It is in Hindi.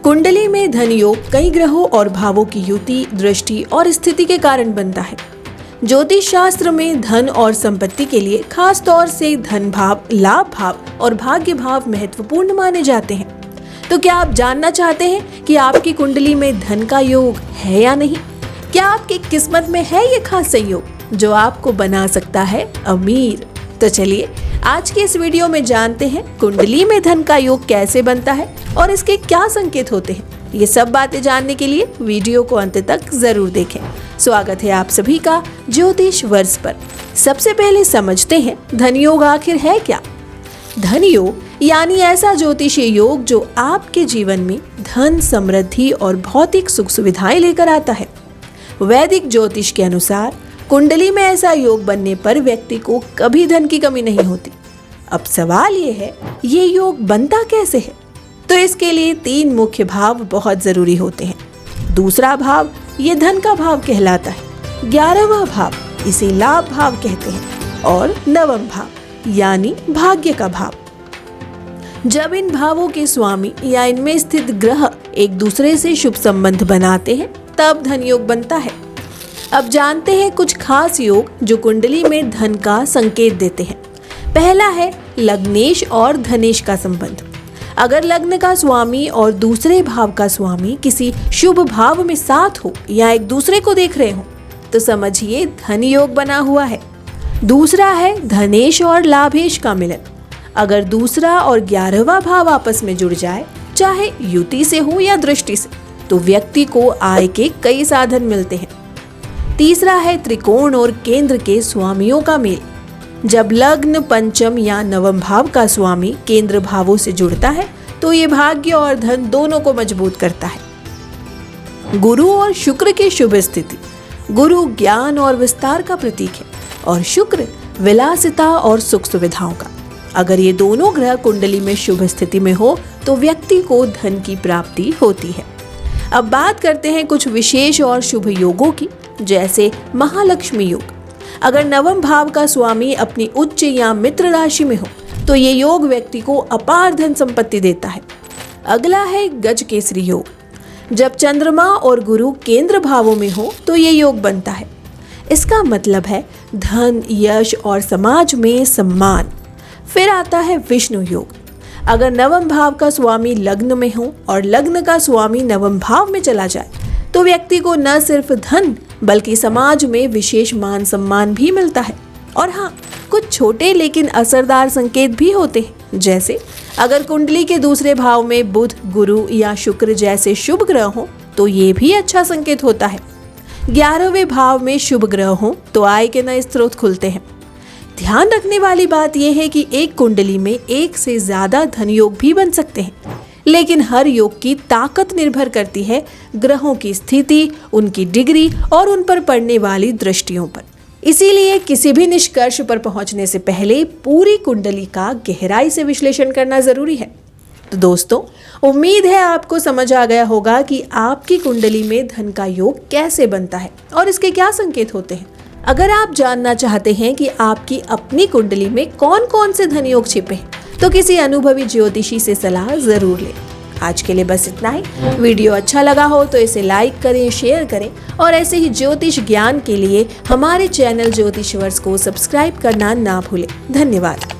कुंडली में धन योग कई ग्रहों और भावों की युति, दृष्टि और स्थिति के कारण बनता है। ज्योतिष शास्त्र में धन और संपत्ति के लिए खास तौर से धन भाव, लाभ भाव और भाग्य भाव महत्वपूर्ण माने जाते हैं। तो क्या आप जानना चाहते हैं कि आपकी कुंडली में धन का योग है या नहीं? क्या आपकी किस्मत में है ये खास संयोग जो आपको बना सकता है अमीर? तो चलिए आज के इस वीडियो में जानते हैं कुंडली में धन का योग कैसे बनता है और इसके क्या संकेत होते हैं। ये सब बातें जानने के लिए वीडियो को अंत तक जरूर देखें। स्वागत है आप सभी का ज्योतिष वर्ष पर। सबसे पहले समझते हैं धन योग आखिर है क्या। धन योग यानी ऐसा ज्योतिषीय योग जो आपके जीवन में धन, समृद्धि और भौतिक सुख सुविधाएं लेकर आता है। वैदिक ज्योतिष के अनुसार कुंडली में ऐसा योग बनने पर व्यक्ति को कभी धन की कमी नहीं होती। अब सवाल ये है, ये योग बनता कैसे है? तो इसके लिए 3 मुख्य भाव बहुत जरूरी होते हैं। दूसरा भाव ये धन का भाव कहलाता है। 11वां भाव इसे लाभ भाव कहते हैं और 9वां भाव यानी भाग्य का भाव। जब इन भावों के स्वामी या इनमें स्थित ग्रह एक दूसरे से शुभ संबंध बनाते हैं तब धन योग बनता है। अब जानते हैं कुछ खास योग जो कुंडली में धन का संकेत देते हैं। पहला है लग्नेश और धनेश का संबंध। अगर लग्न का स्वामी और दूसरे भाव का स्वामी किसी शुभ भाव में साथ हो या एक दूसरे को देख रहे हो तो समझिए धन योग बना हुआ है। दूसरा है धनेश और लाभेश का मिलन। अगर दूसरा और 11वां भाव आपस में जुड़ जाए, चाहे युति से हो या दृष्टि से, तो व्यक्ति को आय के कई साधन मिलते हैं। तीसरा है त्रिकोण और केंद्र के स्वामियों का मेल। जब लग्न, पंचम या नवम भाव का स्वामी केंद्र भावों से जुड़ता है तो ये भाग्य और धन दोनों को मजबूत करता है। गुरु और शुक्र की शुभ स्थिति। गुरु ज्ञान और विस्तार का प्रतीक है और शुक्र विलासिता और सुख सुविधाओं का। अगर ये दोनों ग्रह कुंडली में शुभ स्थिति में हो तो व्यक्ति को धन की प्राप्ति होती है। अब बात करते हैं कुछ विशेष और शुभ योगों की, जैसे महालक्ष्मी योग। अगर नवम भाव का स्वामी अपनी उच्च या मित्र राशि में हो तो ये योग व्यक्ति को अपार धन संपत्ति देता है। अगला है गज केसरी योग। जब चंद्रमा और गुरु केंद्र भावों में हो तो ये योग बनता है। इसका मतलब है धन, यश और समाज में सम्मान। फिर आता है विष्णु योग। अगर नवम भाव का स्वामी लग्न में हो और लग्न का स्वामी नवम भाव में चला जाए तो व्यक्ति को न सिर्फ धन बल्कि समाज में विशेष मान सम्मान भी मिलता है। और हाँ, कुछ छोटे लेकिन असरदार संकेत भी होते हैं, जैसे अगर कुंडली के दूसरे भाव में बुध, गुरु या शुक्र जैसे शुभ ग्रह हो तो ये भी अच्छा संकेत होता है। 11वें भाव में शुभ ग्रह हो तो आय के नए स्रोत खुलते हैं। ध्यान रखने वाली बात यह है कि एक कुंडली में एक से ज्यादा धन योग भी बन सकते हैं, लेकिन हर योग की ताकत निर्भर करती है ग्रहों की स्थिति, उनकी डिग्री और उन पर पड़ने वाली दृष्टियों पर। इसीलिए किसी भी निष्कर्ष पर पहुंचने से पहले पूरी कुंडली का गहराई से विश्लेषण करना जरूरी है। तो दोस्तों, उम्मीद है आपको समझ आ गया होगा कि आपकी कुंडली में धन का योग कैसे बनता है और इसके क्या संकेत होते हैं। अगर आप जानना चाहते हैं कि आपकी अपनी कुंडली में कौन कौन से धन योग छिपे हैं तो किसी अनुभवी ज्योतिषी से सलाह जरूर लें। आज के लिए बस इतना ही। वीडियो अच्छा लगा हो तो इसे लाइक करें, शेयर करें और ऐसे ही ज्योतिष ज्ञान के लिए हमारे चैनल ज्योतिष वर्ष को सब्सक्राइब करना ना भूलें। धन्यवाद।